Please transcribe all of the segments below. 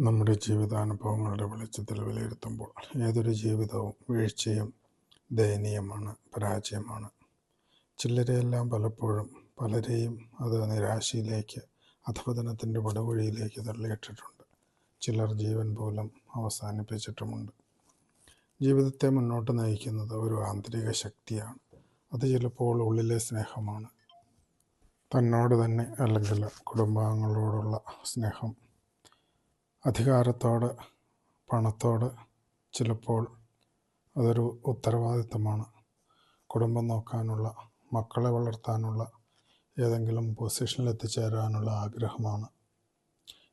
നമ്മുടെ ജീവിതാനുഭവങ്ങളുടെ വെളിച്ചത്തിൽ വിലയിരുത്തുമ്പോൾ ഏതൊരു ജീവിതവും വീഴ്ചയും ദയനീയമാണ്, പരാജയമാണ്. ചിലരെയെല്ലാം പലരെയും അത് നിരാശയിലേക്ക്, അധപതനത്തിൻ്റെ പടുകുഴിയിലേക്ക് തള്ളിയിട്ടിട്ടുണ്ട്. ചിലർ ജീവൻ പോലും അവസാനിപ്പിച്ചിട്ടുമുണ്ട്. ജീവിതത്തെ മുന്നോട്ട് നയിക്കുന്നത് ഒരു ആന്തരിക ശക്തിയാണ്. അത് ചിലപ്പോൾ ഉള്ളിലെ സ്നേഹമാണ്. തന്നോട് തന്നെ അല്ലെങ്കിൽ കുടുംബാംഗങ്ങളോടുള്ള സ്നേഹം, അധികാരത്തോട്, പണത്തോട്. ചിലപ്പോൾ അതൊരു ഉത്തരവാദിത്തമാണ്. കുടുംബം നോക്കാനുള്ള, മക്കളെ വളർത്താനുള്ള, ഏതെങ്കിലും പൊസിഷനിൽ എത്തിച്ചേരാനുള്ള ആഗ്രഹമാണ്.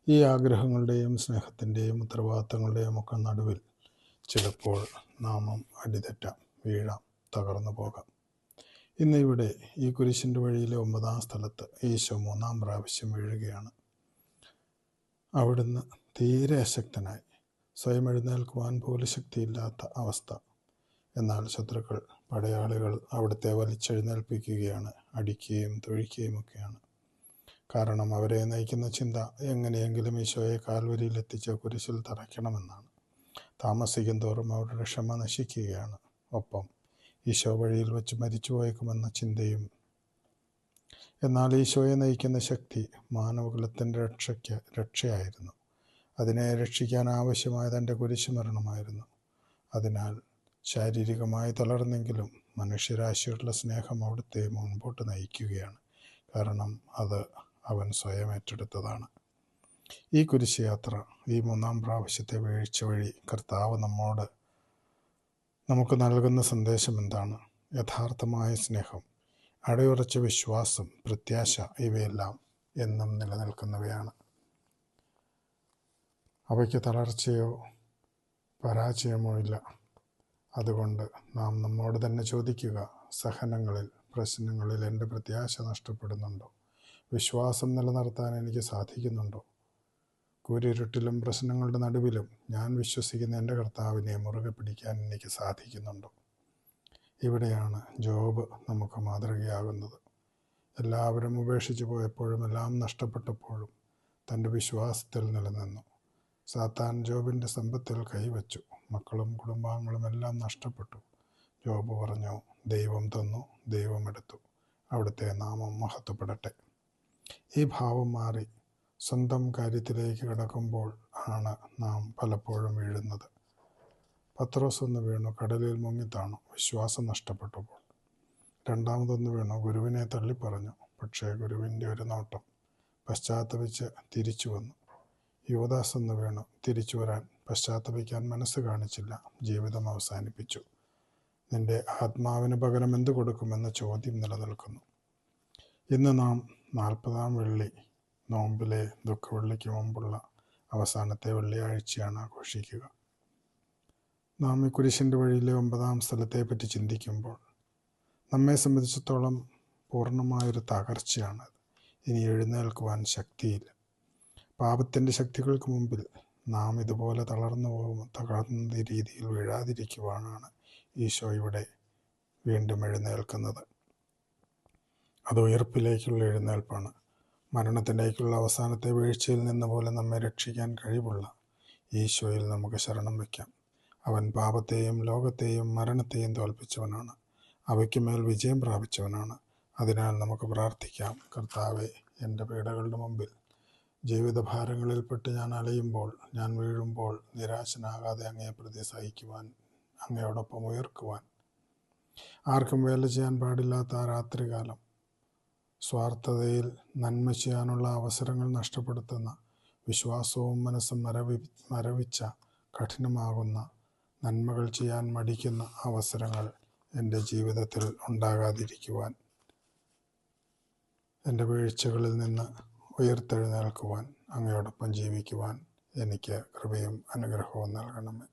ഈ ആഗ്രഹങ്ങളുടെയും സ്നേഹത്തിൻ്റെയും ഉത്തരവാദിത്തങ്ങളുടെയും ഒക്കെ നടുവിൽ ചിലപ്പോൾ നാമം അടിതെറ്റാം, വീഴാം, തകർന്നു പോകാം. ഇന്ന് ഇവിടെ ഈ കുരിശിൻ്റെ വഴിയിലെ 9-ാം സ്ഥലത്ത് ഈശോ 3-ാം പ്രാവശ്യം വീഴുകയാണ്. അവിടുന്ന് തീരെ അശക്തനായി, സ്വയം എഴുന്നേൽക്കുവാൻ പോലും ശക്തിയില്ലാത്ത അവസ്ഥ. എന്നാൽ ശത്രുക്കൾ, പടയാളികൾ അവിടുത്തെ വലിച്ചെഴുന്നേൽപ്പിക്കുകയാണ്, അടിക്കുകയും തൊഴിക്കുകയുമൊക്കെയാണ്. കാരണം അവരെ നയിക്കുന്ന ചിന്ത എങ്ങനെയെങ്കിലും ഈശോയെ കാൽവരിയിൽ എത്തിച്ച് കുരിശിൽ തറയ്ക്കണമെന്നാണ്. താമസിക്കും തോറും അവരുടെ ക്ഷമ നശിക്കുകയാണ്. ഒപ്പം ഈശോ വഴിയിൽ വെച്ച് മരിച്ചു പോയേക്കുമെന്ന ചിന്തയും. എന്നാൽ ഈശോയെ നയിക്കുന്ന ശക്തി മാനവകുലത്തിൻ്റെ രക്ഷയായിരുന്നു. അതിനെ രക്ഷിക്കാൻ ആവശ്യമായ തൻ്റെ കുരിശുമരണമായിരുന്നു. അതിനാൽ ശാരീരികമായി തളർന്നെങ്കിലും മനുഷ്യരാശിയുള്ള സ്നേഹം അവിടുത്തെ മുൻപോട്ട് നയിക്കുകയാണ്. കാരണം അത് അവൻ സ്വയം ഏറ്റെടുത്തതാണ്. ഈ കുരിശ് യാത്ര, ഈ 3-ാം പ്രാവശ്യത്തെ വീഴ്ച വഴി കർത്താവ് നമുക്ക് നൽകുന്ന സന്ദേശം എന്താണ്? യഥാർത്ഥമായ സ്നേഹം, അടിയുറച്ച വിശ്വാസം, പ്രത്യാശ, ഇവയെല്ലാം എന്നും നിലനിൽക്കുന്നവയാണ്. അവയ്ക്ക് തളർച്ചയോ പരാജയമോ ഇല്ല. അതുകൊണ്ട് നാം നമ്മോട് തന്നെ ചോദിക്കുക, സഹനങ്ങളിൽ, പ്രശ്നങ്ങളിൽ എൻ്റെ പ്രത്യാശ നഷ്ടപ്പെടുന്നുണ്ടോ? വിശ്വാസം നിലനിർത്താൻ എനിക്ക് സാധിക്കുന്നുണ്ടോ? കൂരിരുട്ടിലും പ്രശ്നങ്ങളുടെ നടുവിലും ഞാൻ വിശ്വസിക്കുന്ന എൻ്റെ കർത്താവിനെ മുറുകെ പിടിക്കാൻ എനിക്ക് സാധിക്കുന്നുണ്ടോ? ഇവിടെയാണ് ജോബ് നമുക്ക് മാതൃകയാകുന്നത്. എല്ലാവരും ഉപേക്ഷിച്ച് പോയപ്പോഴും, എല്ലാം നഷ്ടപ്പെട്ടപ്പോഴും തൻ്റെ വിശ്വാസത്തിൽ നിലനിന്നു. സാത്താൻ ജോബിൻ്റെ സമ്പത്തിൽ കൈവച്ചു. മക്കളും കുടുംബാംഗങ്ങളും എല്ലാം നഷ്ടപ്പെട്ടു. ജോബ് പറഞ്ഞു, ദൈവം തന്നു, ദൈവം എടുത്തു, അവിടുത്തെ നാമം മഹത്വപ്പെടട്ടെ. ഈ ഭാവം മാറി സ്വന്തം കാര്യത്തിലേക്ക് കിടക്കുമ്പോൾ ആണ് നാം പലപ്പോഴും വീഴുന്നത്. പത്രോസ് ഒന്ന് വീണു, കടലിൽ മുങ്ങിത്താണു, വിശ്വാസം നഷ്ടപ്പെട്ടപ്പോൾ. രണ്ടാമതൊന്ന് വീണു, ഗുരുവിനെ തള്ളിപ്പറഞ്ഞു, പക്ഷേ ഗുരുവിൻ്റെ ഒരു നോട്ടം. പശ്ചാത്തപിച്ച് തിരിച്ചു വന്നു. യുവദാസ് ഒന്ന് വീണു, തിരിച്ചു വരാൻ, പശ്ചാത്തപിക്കാൻ മനസ്സ് കാണിച്ചില്ല, ജീവിതം അവസാനിപ്പിച്ചു. നിന്റെ ആത്മാവിന് പകരം എന്ത് കൊടുക്കുമെന്ന ചോദ്യം നിലനിൽക്കുന്നു. ഇന്ന് നാം 40-ാം വെള്ളി, നോമ്പിലെ ദുഃഖവെള്ളിക്ക് മുമ്പുള്ള അവസാനത്തെ വെള്ളിയാഴ്ചയാണ് ആഘോഷിക്കുക. നാം ഈ കുരിശിൻ്റെ വഴിയിലെ 9-ാം സ്ഥലത്തെപ്പറ്റി ചിന്തിക്കുമ്പോൾ നമ്മെ സംബന്ധിച്ചിടത്തോളം പൂർണ്ണമായൊരു തകർച്ചയാണത്. ഇനി എഴുന്നേൽക്കുവാൻ ശക്തിയില്ല. പാപത്തിൻ്റെ ശക്തികൾക്ക് മുമ്പിൽ നാം ഇതുപോലെ തകർന്ന രീതിയിൽ വീഴാതിരിക്കുവാനാണ് ഈശോ ഇവിടെ വീണ്ടും എഴുന്നേൽക്കുന്നത്. അത് ഉയർപ്പിലേക്കുള്ള എഴുന്നേൽപ്പാണ്. മരണത്തിലേക്കുള്ള അവസാനത്തെ വീഴ്ചയിൽ നിന്ന് പോലും നമ്മെ രക്ഷിക്കാൻ കഴിവുള്ള ഈശോയിൽ നമുക്ക് ശരണം വയ്ക്കാം. അവൻ പാപത്തെയും ലോകത്തെയും മരണത്തെയും തോൽപ്പിച്ചവനാണ്, അവയ്ക്കുമേൽ വിജയം പ്രാപിച്ചവനാണ്. അതിനാൽ നമുക്ക് പ്രാർത്ഥിക്കാം, കർത്താവെ, എൻ്റെ പീഡകളുടെ മുമ്പിൽ, ജീവിതഭാരങ്ങളിൽപ്പെട്ട് ഞാൻ അലയുമ്പോൾ, ഞാൻ വീഴുമ്പോൾ നിരാശനാകാതെ അങ്ങയെ പ്രതി സഹിക്കുവാൻ, അങ്ങയോടൊപ്പം ഉയർക്കുവാൻ. ആർക്കും വേല ചെയ്യാൻ പാടില്ലാത്ത ആ രാത്രികാലം, സ്വാർത്ഥതയിൽ നന്മ ചെയ്യാനുള്ള അവസരങ്ങൾ നഷ്ടപ്പെടുത്തുന്ന, വിശ്വാസവും മനസ്സും മരവിച്ച, കഠിനമാകുന്ന, നന്മകൾ ചെയ്യാൻ മടിക്കുന്ന അവസരങ്ങൾ എൻ്റെ ജീവിതത്തിൽ ഉണ്ടാകാതിരിക്കുവാൻ, എൻ്റെ വീഴ്ചകളിൽ നിന്ന് ഉയർത്തെഴുന്നേൽക്കുവാൻ, അങ്ങയോടൊപ്പം ജീവിക്കുവാൻ എനിക്ക് കൃപയും അനുഗ്രഹവും നൽകണമേ.